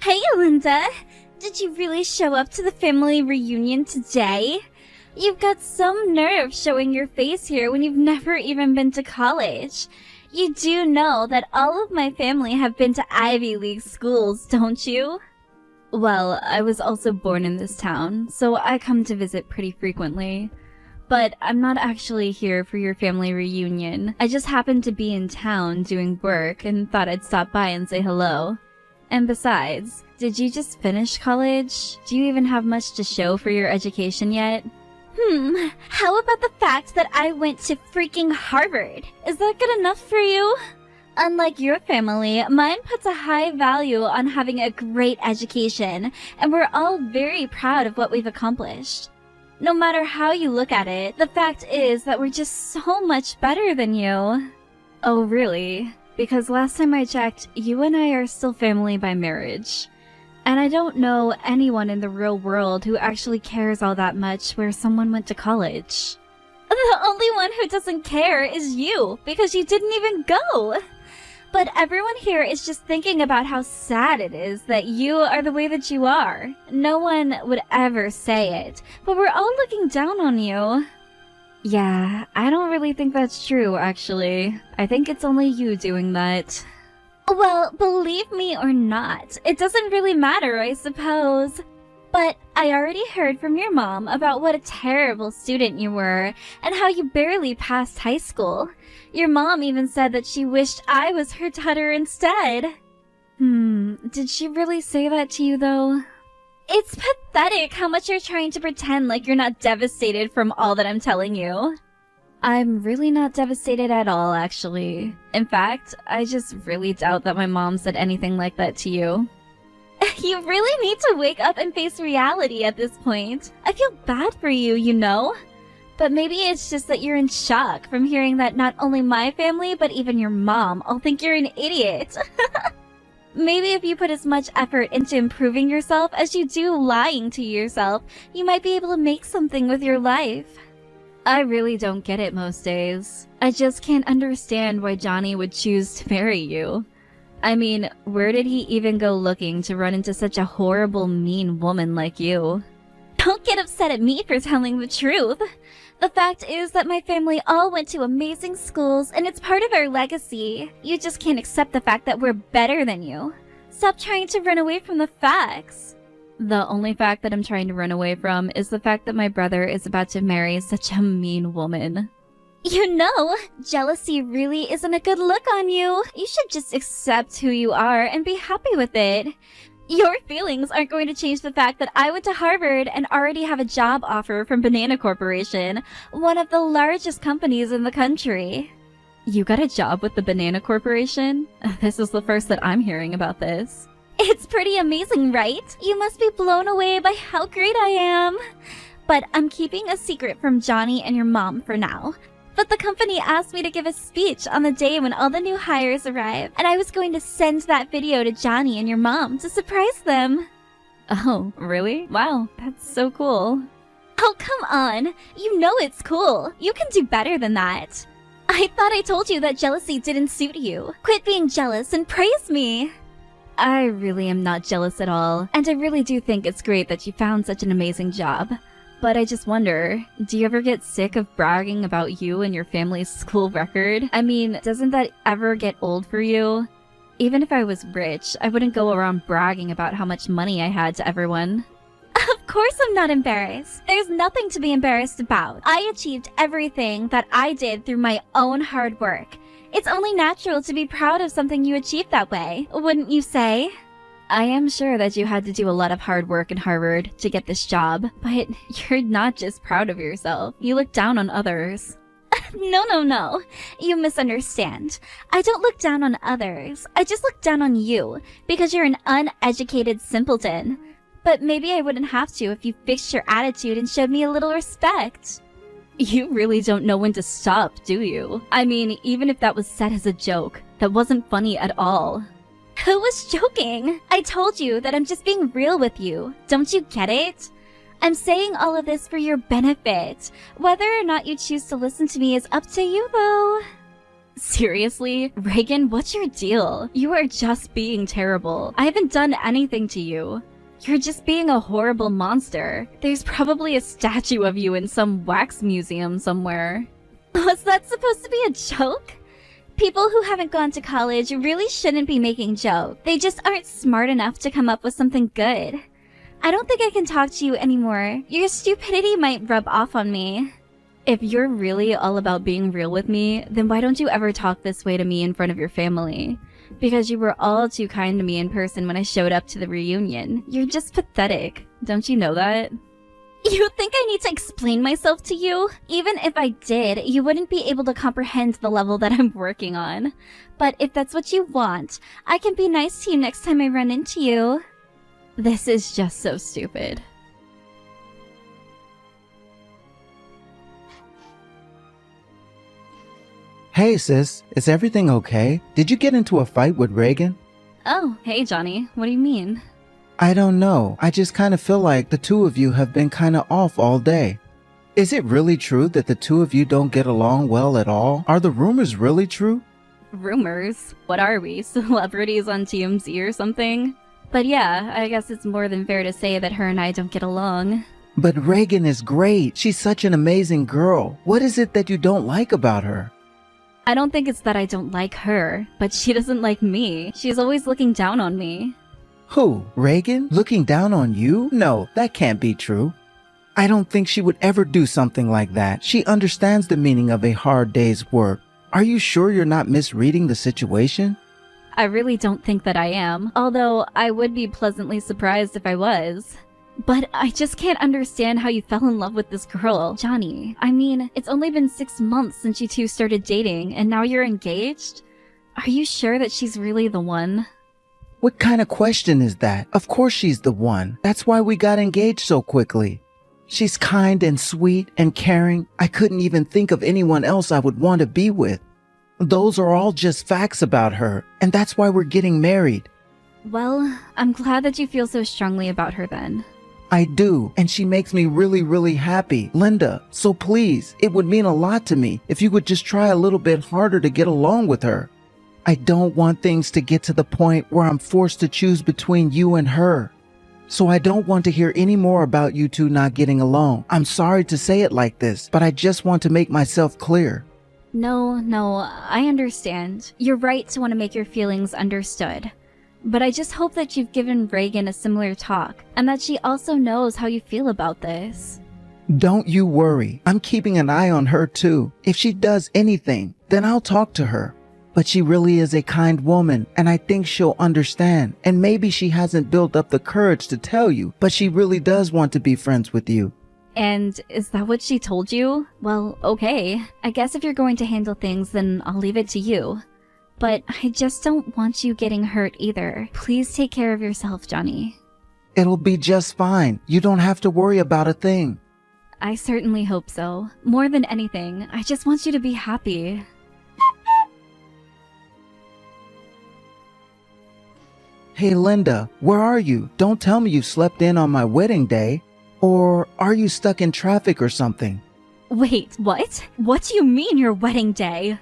Hey, Linda! Did you really show up to the family reunion today? You've got some nerve showing your face here when you've never even been to college. You do know that all of my family have been to Ivy League schools, don't you? Well, I was also born in this town, so I come to visit pretty frequently. But I'm not actually here for your family reunion. I just happened to be in town doing work and thought I'd stop by and say hello. And besides, did you just finish college? Do you even have much to show for your education yet? How about the fact that I went to freaking Harvard? Is that good enough for you? Unlike your family, mine puts a high value on having a great education, and we're all very proud of what we've accomplished. No matter how you look at it, the fact is that we're just so much better than you. Oh, really? Because last time I checked, you and I are still family by marriage. And I don't know anyone in the real world who actually cares all that much where someone went to college. The only one who doesn't care is you, because you didn't even go. But everyone here is just thinking about how sad it is that you are the way that you are. No one would ever say it, but we're all looking down on you. Yeah, I don't really think that's true, actually. I think it's only you doing that. Well, believe me or not, it doesn't really matter, I suppose. But I already heard from your mom about what a terrible student you were, and how you barely passed high school. Your mom even said that she wished I was her daughter instead. Did she really say that to you, though? It's pathetic how much you're trying to pretend like you're not devastated from all that I'm telling you. I'm really not devastated at all, actually. In fact, I just really doubt that my mom said anything like that to you. You really need to wake up and face reality at this point. I feel bad for you, you know? But maybe it's just that you're in shock from hearing that not only my family, but even your mom all think you're an idiot. Maybe if you put as much effort into improving yourself as you do lying to yourself, you might be able to make something with your life. I really don't get it most days. I just can't understand why Johnny would choose to marry you. I mean, where did he even go looking to run into such a horrible, mean woman like you? Don't get upset at me for telling the truth. The fact is that my family all went to amazing schools, and it's part of our legacy. You just can't accept the fact that we're better than you. Stop trying to run away from the facts. The only fact that I'm trying to run away from is the fact that my brother is about to marry such a mean woman. You know, jealousy really isn't a good look on you. You should just accept who you are and be happy with it. Your feelings aren't going to change the fact that I went to Harvard and already have a job offer from Banana Corporation, one of the largest companies in the country. You got a job with the Banana Corporation? This is the first that I'm hearing about this. It's pretty amazing, right? You must be blown away by how great I am. But I'm keeping a secret from Johnny and your mom for now. But the company asked me to give a speech on the day when all the new hires arrive, and I was going to send that video to Johnny and your mom to surprise them. Oh, really? Wow, that's so cool. Oh, come on. You know it's cool. You can do better than that. I thought I told you that jealousy didn't suit you. Quit being jealous and praise me. I really am not jealous at all, and I really do think it's great that you found such an amazing job. But I just wonder, do you ever get sick of bragging about you and your family's school record? I mean, doesn't that ever get old for you? Even if I was rich, I wouldn't go around bragging about how much money I had to everyone. Of course I'm not embarrassed. There's nothing to be embarrassed about. I achieved everything that I did through my own hard work. It's only natural to be proud of something you achieved that way, wouldn't you say? I am sure that you had to do a lot of hard work in Harvard to get this job, but you're not just proud of yourself. You look down on others. No. You misunderstand. I don't look down on others. I just look down on you, because you're an uneducated simpleton. But maybe I wouldn't have to if you fixed your attitude and showed me a little respect. You really don't know when to stop, do you? I mean, even if that was said as a joke, that wasn't funny at all. Who was joking? I told you that I'm just being real with you. Don't you get it? I'm saying all of this for your benefit. Whether or not you choose to listen to me is up to you, though. Seriously? Reagan, what's your deal? You are just being terrible. I haven't done anything to you. You're just being a horrible monster. There's probably a statue of you in some wax museum somewhere. Was that supposed to be a joke? People who haven't gone to college really shouldn't be making jokes. They just aren't smart enough to come up with something good. I don't think I can talk to you anymore. Your stupidity might rub off on me. If you're really all about being real with me, then why don't you ever talk this way to me in front of your family? Because you were all too kind to me in person when I showed up to the reunion. You're just pathetic. Don't you know that? You think I need to explain myself to you? Even if I did, you wouldn't be able to comprehend the level that I'm working on. But if that's what you want, I can be nice to you next time I run into you. This is just so stupid. Hey sis, is everything okay? Did you get into a fight with Reagan? Oh, hey Johnny, what do you mean? I don't know, I just kind of feel like the two of you have been kind of off all day. Is it really true that the two of you don't get along well at all? Are the rumors really true? Rumors? What are we, celebrities on TMZ or something? But yeah, I guess it's more than fair to say that her and I don't get along. But Reagan is great, she's such an amazing girl. What is it that you don't like about her? I don't think it's that I don't like her, but she doesn't like me. She's always looking down on me. Who? Reagan? Looking down on you? No, that can't be true. I don't think she would ever do something like that. She understands the meaning of a hard day's work. Are you sure you're not misreading the situation? I really don't think that I am, although I would be pleasantly surprised if I was. But I just can't understand how you fell in love with this girl, Johnny. I mean, it's only been 6 months since you two started dating, and now you're engaged? Are you sure that she's really the one? What kind of question is that? Of course she's the one. That's why we got engaged so quickly. She's kind and sweet and caring. I couldn't even think of anyone else I would want to be with. Those are all just facts about her, and that's why we're getting married. Well, I'm glad that you feel so strongly about her then. I do, and she makes me really, really happy, Linda. So please, it would mean a lot to me if you would just try a little bit harder to get along with her. I don't want things to get to the point where I'm forced to choose between you and her. So I don't want to hear any more about you two not getting along. I'm sorry to say it like this, but I just want to make myself clear. No, I understand. You're right to want to make your feelings understood. But I just hope that you've given Reagan a similar talk, and that she also knows how you feel about this. Don't you worry. I'm keeping an eye on her too. If she does anything, then I'll talk to her. But she really is a kind woman, and I think she'll understand. And maybe she hasn't built up the courage to tell you, but she really does want to be friends with you. And is that what she told you? Well, okay. I guess if you're going to handle things, then I'll leave it to you. But I just don't want you getting hurt either. Please take care of yourself, Johnny. It'll be just fine. You don't have to worry about a thing. I certainly hope so. More than anything, I just want you to be happy. Hey Linda, where are you? Don't tell me you slept in on my wedding day. Or are you stuck in traffic or something? Wait, what? What do you mean your wedding day?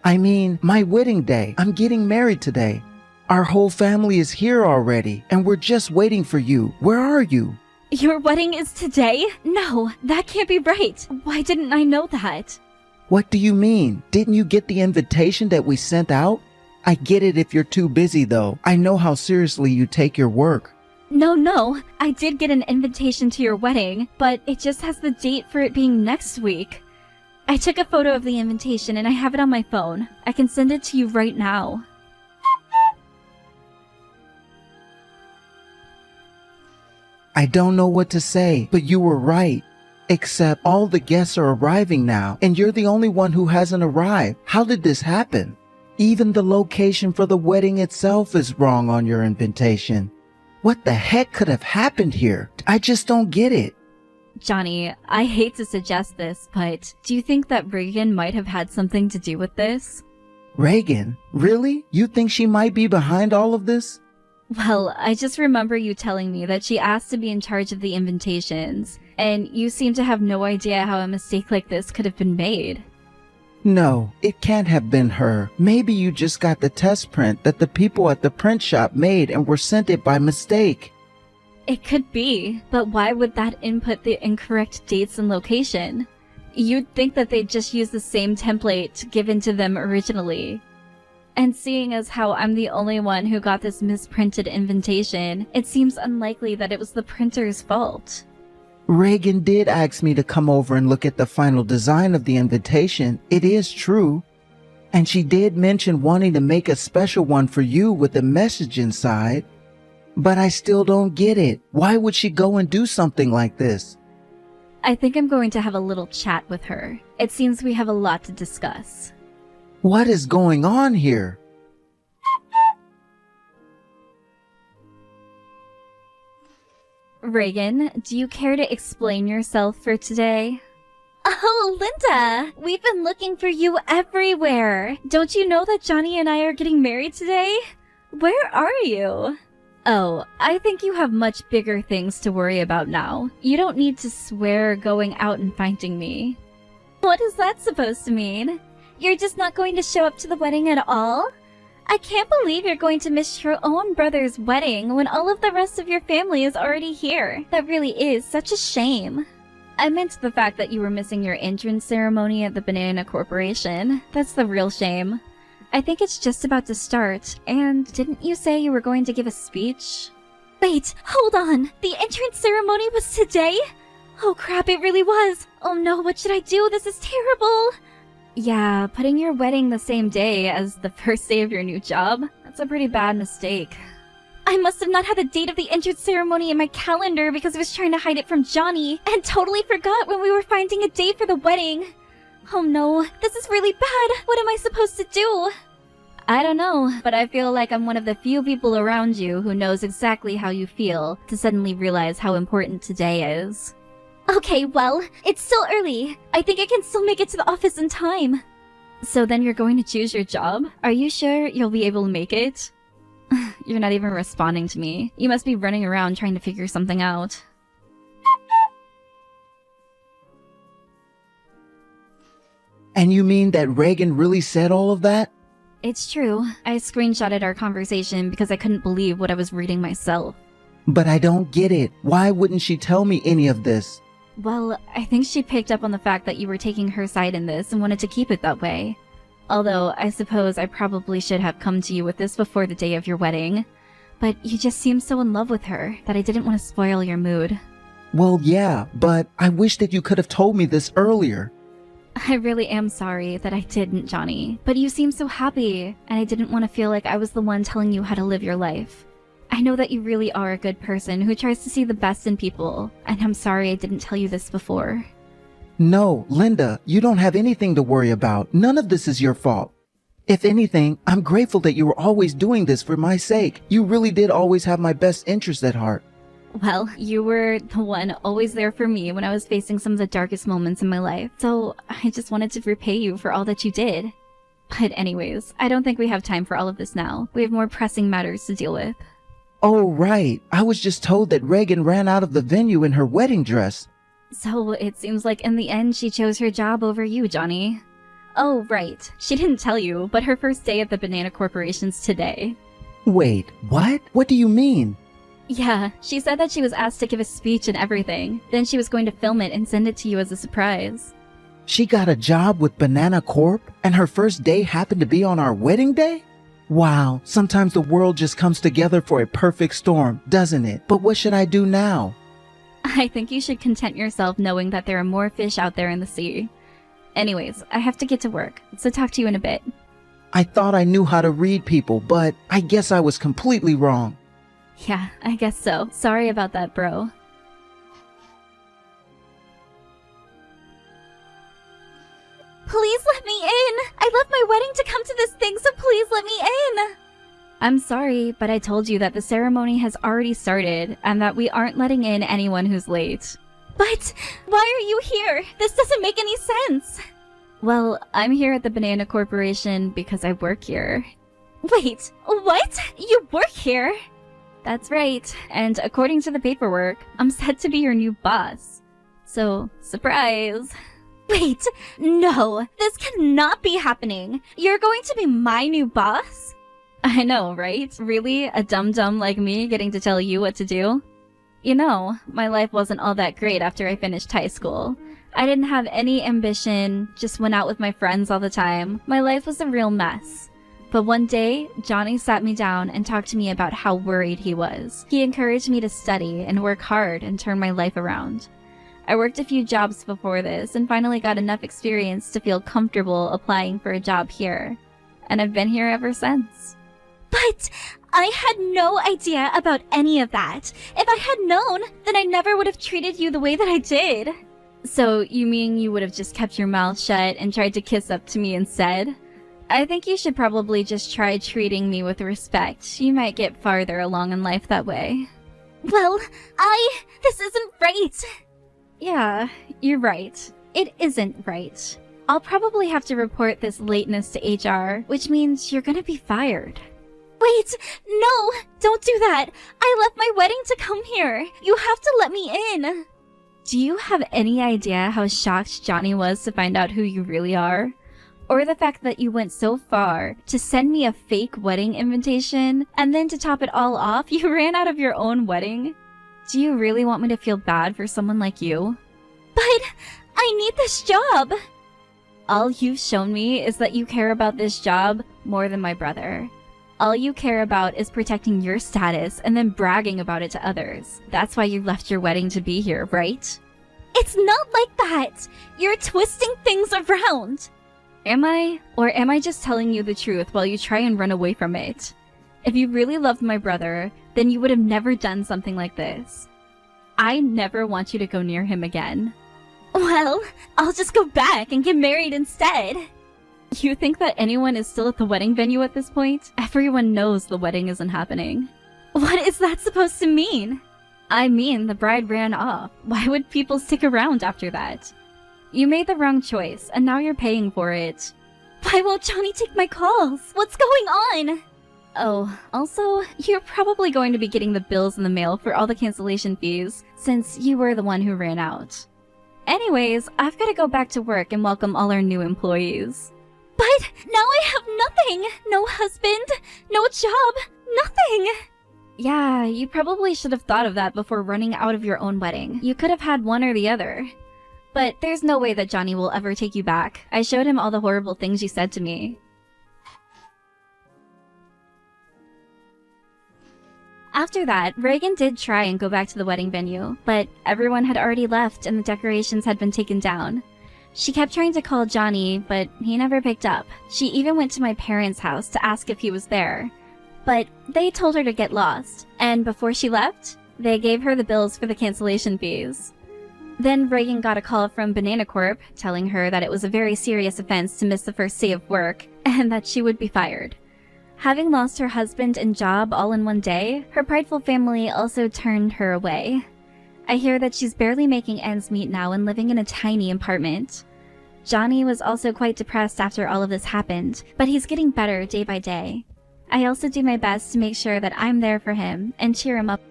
I mean, my wedding day. I'm getting married today. Our whole family is here already, and we're just waiting for you. Where are you? Your wedding is today? No, that can't be right. Why didn't I know that? What do you mean? Didn't you get the invitation that we sent out? I get it if you're too busy though. I know how seriously you take your work. No, I did get an invitation to your wedding, but it just has the date for it being next week. I took a photo of the invitation and I have it on my phone. I can send it to you right now. I don't know what to say, but you were right. Except all the guests are arriving now, and you're the only one who hasn't arrived. How did this happen? Even the location for the wedding itself is wrong on your invitation. What the heck could have happened here? I just don't get it. Johnny, I hate to suggest this, but do you think that Reagan might have had something to do with this? Reagan? Really? You think she might be behind all of this? Well, I just remember you telling me that she asked to be in charge of the invitations, and you seem to have no idea how a mistake like this could have been made. No, it can't have been her. Maybe you just got the test print that the people at the print shop made and were sent it by mistake. It could be, but why would that input the incorrect dates and location? You'd think that they'd just use the same template given to them originally. And seeing as how I'm the only one who got this misprinted invitation, it seems unlikely that it was the printer's fault. Reagan did ask me to come over and look at the final design of the invitation. It is true. And she did mention wanting to make a special one for you with a message inside. But I still don't get it. Why would she go and do something like this? I think I'm going to have a little chat with her. It seems we have a lot to discuss. What is going on here? Reagan, do you care to explain yourself for today? Oh, Linda! We've been looking for you everywhere! Don't you know that Johnny and I are getting married today? Where are you? Oh, I think you have much bigger things to worry about now. You don't need to swear going out and finding me. What is that supposed to mean? You're just not going to show up to the wedding at all? I can't believe you're going to miss your own brother's wedding when all of the rest of your family is already here. That really is such a shame. I meant the fact that you were missing your entrance ceremony at the Banana Corporation. That's the real shame. I think it's just about to start, and didn't you say you were going to give a speech? Wait, hold on! The entrance ceremony was today? Oh crap, it really was! Oh no, what should I do? This is terrible! Yeah, putting your wedding the same day as the first day of your new job? That's a pretty bad mistake. I must have not had the date of the entrance ceremony in my calendar because I was trying to hide it from Johnny, and totally forgot when we were finding a date for the wedding. Oh no, this is really bad. What am I supposed to do? I don't know, but I feel like I'm one of the few people around you who knows exactly how you feel to suddenly realize how important today is. Okay, well, it's still early. I think I can still make it to the office in time. So then you're going to choose your job? Are you sure you'll be able to make it? You're not even responding to me. You must be running around trying to figure something out. And you mean that Reagan really said all of that? It's true. I screenshotted our conversation because I couldn't believe what I was reading myself. But I don't get it. Why wouldn't she tell me any of this? Well, I think she picked up on the fact that you were taking her side in this and wanted to keep it that way. Although, I suppose I probably should have come to you with this before the day of your wedding. But you just seemed so in love with her that I didn't want to spoil your mood. Well, yeah, but I wish that you could have told me this earlier. I really am sorry that I didn't, Johnny. But you seem so happy, and I didn't want to feel like I was the one telling you how to live your life. I know that you really are a good person who tries to see the best in people, and I'm sorry I didn't tell you this before. No, Linda, you don't have anything to worry about. None of this is your fault. If anything, I'm grateful that you were always doing this for my sake. You really did always have my best interest at heart. Well, you were the one always there for me when I was facing some of the darkest moments in my life, so I just wanted to repay you for all that you did. But anyways, I don't think we have time for all of this now. We have more pressing matters to deal with. Oh, right. I was just told that Reagan ran out of the venue in her wedding dress. So it seems like in the end she chose her job over you, Johnny. Oh, right. She didn't tell you, but her first day at the Banana Corporation's today. Wait, what? What do you mean? Yeah, she said that she was asked to give a speech and everything. Then she was going to film it and send it to you as a surprise. She got a job with Banana Corp, and her first day happened to be on our wedding day? Wow, sometimes the world just comes together for a perfect storm, doesn't it? But what should I do now? I think you should content yourself knowing that there are more fish out there in the sea. Anyways, I have to get to work, so talk to you in a bit. I thought I knew how to read people, but I guess I was completely wrong. Yeah, I guess so. Sorry about that, bro. Please let me in! I left my wedding to come to this thing, so please let me in! I'm sorry, but I told you that the ceremony has already started, and that we aren't letting in anyone who's late. But why are you here? This doesn't make any sense! Well, I'm here at the Banana Corporation because I work here. Wait, what? You work here? That's right, and according to the paperwork, I'm set to be your new boss. So, surprise! Wait, no, this cannot be happening. You're going to be my new boss? I know, right? Really? A dum-dum like me getting to tell you what to do? You know, my life wasn't all that great after I finished high school. I didn't have any ambition, just went out with my friends all the time. My life was a real mess. But one day, Johnny sat me down and talked to me about how worried he was. He encouraged me to study and work hard and turn my life around. I worked a few jobs before this and finally got enough experience to feel comfortable applying for a job here. And I've been here ever since. But I had no idea about any of that. If I had known, then I never would have treated you the way that I did. So you mean you would have just kept your mouth shut and tried to kiss up to me instead? I think you should probably just try treating me with respect. You might get farther along in life that way. Well, this isn't right. Yeah, you're right. It isn't right. I'll probably have to report this lateness to HR, which means you're gonna be fired. Wait, no, don't do that. I left my wedding to come here. You have to let me in. Do you have any idea how shocked Johnny was to find out who you really are? Or the fact that you went so far to send me a fake wedding invitation, and then to top it all off, you ran out of your own wedding? Do you really want me to feel bad for someone like you? But I need this job! All you've shown me is that you care about this job more than my brother. All you care about is protecting your status and then bragging about it to others. That's why you left your wedding to be here, right? It's not like that! You're twisting things around! Am I? Or am I just telling you the truth while you try and run away from it? If you really loved my brother, then you would have never done something like this. I never want you to go near him again. Well, I'll just go back and get married instead. You think that anyone is still at the wedding venue at this point? Everyone knows the wedding isn't happening. What is that supposed to mean? I mean, the bride ran off. Why would people stick around after that? You made the wrong choice, and now you're paying for it. Why won't Johnny take my calls? What's going on? Oh, also, you're probably going to be getting the bills in the mail for all the cancellation fees, since you were the one who ran out. Anyways, I've got to go back to work and welcome all our new employees. But now I have nothing! No husband, no job, nothing! Yeah, you probably should have thought of that before running out of your own wedding. You could have had one or the other. But there's no way that Johnny will ever take you back. I showed him all the horrible things you said to me. After that, Reagan did try and go back to the wedding venue, but everyone had already left and the decorations had been taken down. She kept trying to call Johnny, but he never picked up. She even went to my parents' house to ask if he was there. But they told her to get lost, and before she left, they gave her the bills for the cancellation fees. Then Reagan got a call from Banana Corp telling her that it was a very serious offense to miss the first day of work, and that she would be fired. Having lost her husband and job all in one day, her prideful family also turned her away. I hear that she's barely making ends meet now and living in a tiny apartment. Johnny was also quite depressed after all of this happened, but he's getting better day by day. I also do my best to make sure that I'm there for him and cheer him up.